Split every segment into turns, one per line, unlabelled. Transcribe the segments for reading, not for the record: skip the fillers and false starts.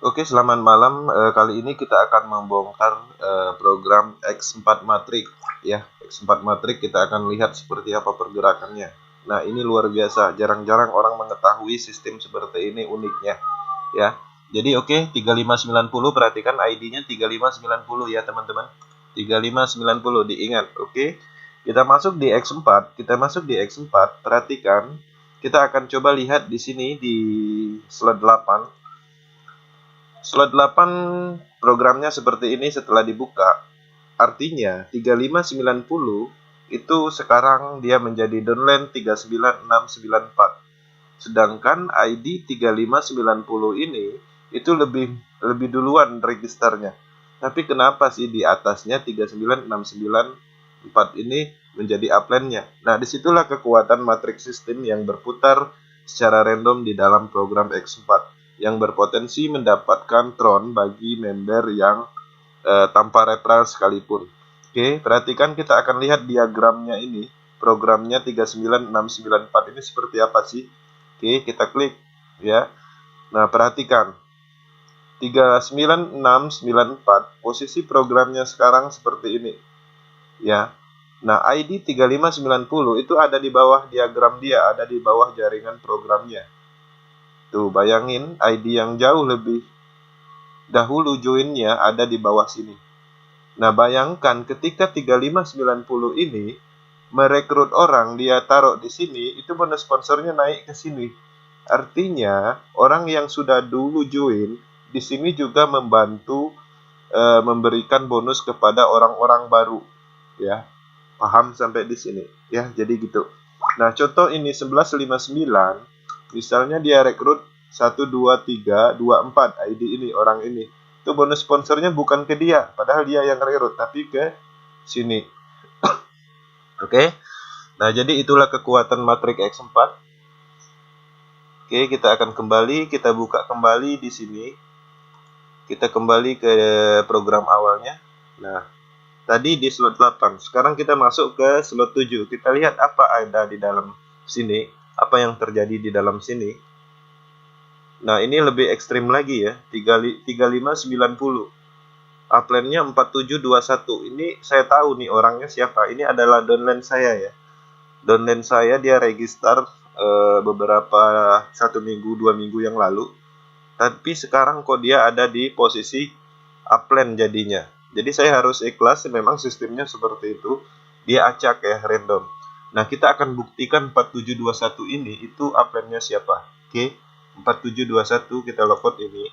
Oke, selamat malam. Kali ini kita akan membongkar program X4 Matrix ya. X4 Matrix kita akan lihat seperti apa pergerakannya. Nah, ini luar biasa. Jarang-jarang orang mengetahui sistem seperti ini uniknya ya. Jadi oke, 3590 perhatikan ID-nya 3590 ya, teman-teman. 3590 diingat. Oke. Kita masuk di X4, perhatikan. Kita akan coba lihat di sini di slot 8. Slot 8 programnya seperti ini setelah dibuka. Artinya 3590 itu sekarang dia menjadi downline 39694. Sedangkan ID 3590 ini itu lebih duluan registernya. Tapi kenapa sih di atasnya 39694 ini menjadi upline-nya? Nah, disitulah kekuatan matriks sistem yang berputar secara random di dalam program X4 yang berpotensi mendapatkan tron bagi member yang tanpa referral sekalipun. Oke, perhatikan kita akan lihat diagramnya ini. Programnya 39694 ini seperti apa sih? Oke, kita klik ya. Nah, perhatikan 39694 posisi programnya sekarang seperti ini ya. Nah, ID 3590 itu ada di bawah diagram dia, ada di bawah jaringan programnya. Tuh, bayangin ID yang jauh lebih dahulu joinnya ada di bawah sini. Nah, bayangkan ketika 3590 ini merekrut orang, dia taruh di sini, itu bonus sponsornya naik ke sini. Artinya, orang yang sudah dulu join di sini juga membantu memberikan bonus kepada orang-orang baru, ya. Paham sampai di sini, ya. Jadi gitu. Nah, contoh ini 1159, misalnya dia rekrut 1 2 3 2 4 ID ini, orang ini. Itu bonus sponsornya bukan ke dia, padahal dia yang rekrut, tapi ke sini. Oke. Nah, jadi itulah kekuatan matriks X4. Oke, kita akan kembali, kita buka kembali di sini. Kita kembali ke program awalnya. Nah, tadi di slot 8. Sekarang kita masuk ke slot 7. Kita lihat apa ada di dalam sini, apa yang terjadi di dalam sini. Nah, ini lebih ekstrim lagi ya, 3590. Upline-nya 4721. Ini saya tahu nih orangnya siapa. Ini adalah downline saya ya. Downline saya dia register beberapa 1 minggu 2 minggu yang lalu. Tapi sekarang kok dia ada di posisi upline jadinya. Jadi saya harus ikhlas, memang sistemnya seperti itu. Dia acak ya, random. Nah, kita akan buktikan 4721 ini itu upline-nya siapa. Oke, 4721 kita logout ini.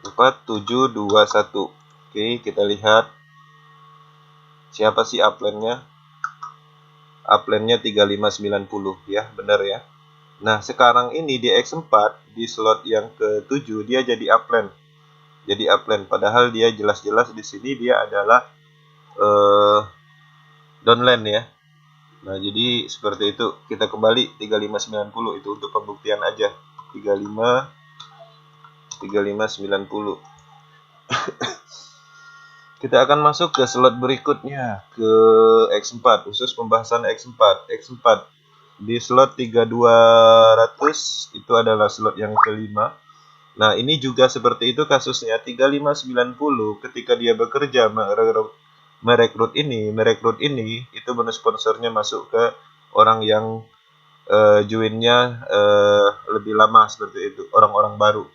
4721. Oke, kita lihat siapa sih upline-nya. Upline-nya 3590 ya, benar ya. Nah, sekarang ini di X4 di slot yang ke-7 dia jadi upline. Jadi upline, padahal dia jelas-jelas di sini dia adalah downline ya. Nah, jadi seperti itu. Kita kembali 3590 itu untuk pembuktian aja. 3590. Kita akan masuk ke slot berikutnya, ke X4, khusus pembahasan X4. X4 di slot 3200 itu adalah slot yang kelima. Nah, ini juga seperti itu kasusnya. 3590 ketika dia bekerja merekrut ini itu bonus sponsornya masuk ke orang yang joinnya lebih lama, seperti itu, orang-orang baru.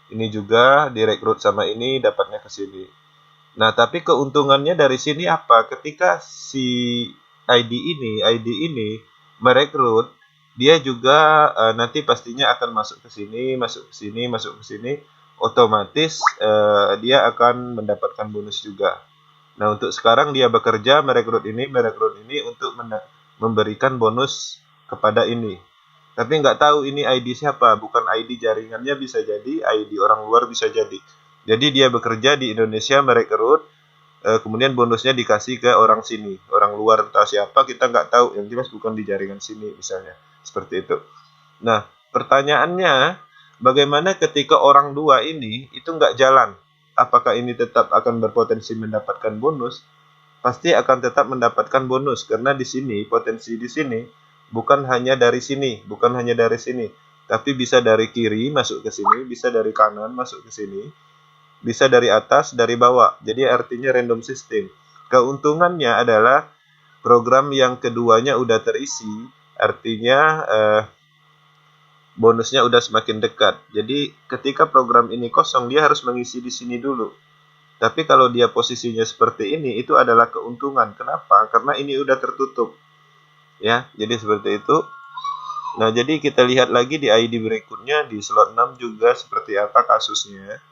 Ini juga direkrut sama ini, dapatnya ke sini. Nah, tapi keuntungannya dari sini apa? Ketika si ID ini merekrut, dia juga nanti pastinya akan masuk ke sini, masuk ke sini, masuk ke sini, otomatis dia akan mendapatkan bonus juga. Nah, untuk sekarang dia bekerja merekrut ini untuk memberikan bonus kepada ini. Tapi nggak tahu ini ID siapa, bukan ID jaringannya, bisa jadi ID orang luar, bisa jadi. Jadi dia bekerja di Indonesia merekrut, kemudian bonusnya dikasih ke orang sini, orang luar entah siapa, kita nggak tahu, yang jelas bukan di jaringan sini misalnya, seperti itu. Nah, pertanyaannya, bagaimana ketika orang dua ini itu nggak jalan? Apakah ini tetap akan berpotensi mendapatkan bonus? Pasti akan tetap mendapatkan bonus, karena di sini potensi di sini bukan hanya dari sini, tapi bisa dari kiri masuk ke sini, bisa dari kanan masuk ke sini, bisa dari atas, dari bawah. Jadi artinya random system. Keuntungannya adalah program yang keduanya udah terisi, artinya bonusnya udah semakin dekat. Jadi ketika program ini kosong, dia harus mengisi di sini dulu. Tapi kalau dia posisinya seperti ini, itu adalah keuntungan. Kenapa? Karena ini udah tertutup. Ya, jadi seperti itu. Nah, jadi kita lihat lagi di ID berikutnya, di slot 6 juga seperti apa kasusnya.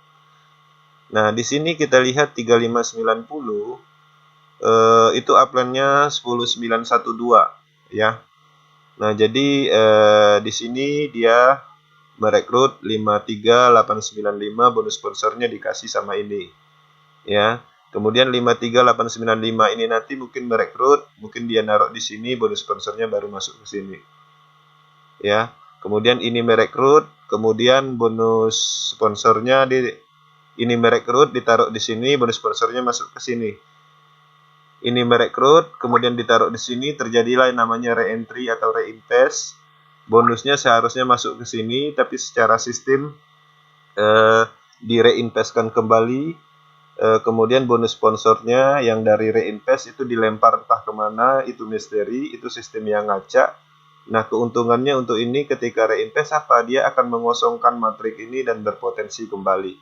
Nah, di sini kita lihat 3590, itu upline-nya 10912, ya. Nah, jadi di sini dia merekrut 53895, bonus sponsornya dikasih sama ini. Ya. Kemudian 53895 ini nanti mungkin merekrut, mungkin dia naruh di sini, bonus sponsornya baru masuk ke sini. Ya. Kemudian ini merekrut, kemudian bonus sponsornya ini merekrut ditaruh di sini, bonus sponsornya masuk ke sini. Ini merekrut, kemudian ditaruh di sini, terjadilah yang namanya re-entry atau reinvest. Bonusnya seharusnya masuk ke sini, tapi secara sistem direinvestkan kembali. Kemudian bonus sponsornya yang dari reinvest itu dilempar entah kemana, itu misteri, itu sistem yang ngacak. Nah, keuntungannya untuk ini ketika reinvest apa? Dia akan mengosongkan matrik ini dan berpotensi kembali.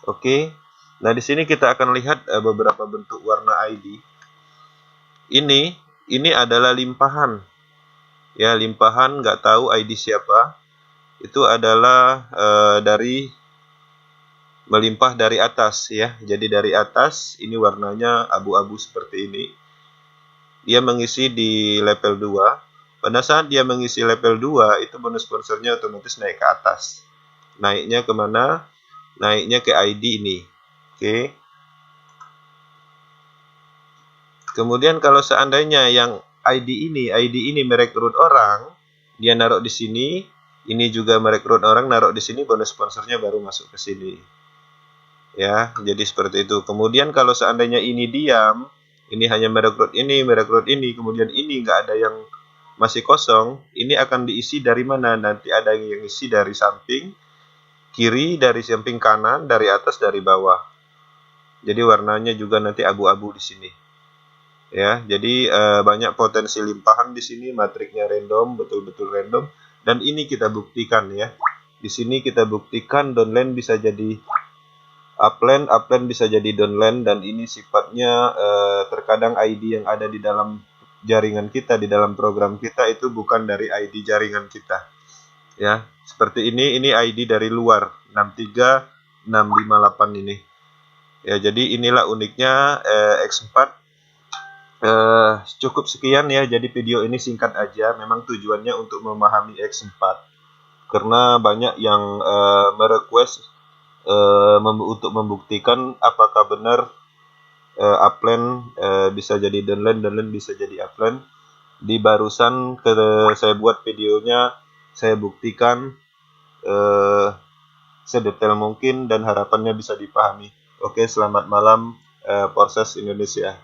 Oke. Nah, di sini kita akan lihat beberapa bentuk warna ID. Ini adalah limpahan. Ya, limpahan nggak tahu ID siapa. Itu adalah dari melimpah dari atas ya. Jadi dari atas ini warnanya abu-abu seperti ini. Dia mengisi di level 2. Pada saat dia mengisi level 2, itu bonus sponsornya otomatis naik ke atas. Naiknya kemana? Naiknya ke ID ini. Oke. Kemudian kalau seandainya yang ID ini merekrut orang, dia naruh di sini, ini juga merekrut orang, naruh di sini, bonus sponsornya baru masuk ke sini. Ya, jadi seperti itu. Kemudian kalau seandainya ini diam, ini hanya merekrut ini, kemudian ini nggak ada yang masih kosong, ini akan diisi dari mana? Nanti ada yang isi dari samping kiri, dari samping kanan, dari atas, dari bawah. Jadi warnanya juga nanti abu-abu di sini. Ya, jadi banyak potensi limpahan di sini, matriknya random, betul-betul random, dan ini kita buktikan ya. Di sini kita buktikan downline bisa jadi upline bisa jadi downline, dan ini sifatnya terkadang ID yang ada di dalam jaringan kita, di dalam program kita itu bukan dari ID jaringan kita. Ya, seperti ini ID dari luar 63658 ini. Ya, jadi inilah uniknya X4. Cukup sekian ya, jadi video ini singkat aja, memang tujuannya untuk memahami X4 karena banyak yang merequest untuk membuktikan apakah benar upline bisa jadi downline bisa jadi upline. Di barusan saya buat videonya, saya buktikan sedetail mungkin dan harapannya bisa dipahami. Oke, selamat malam Polses Indonesia.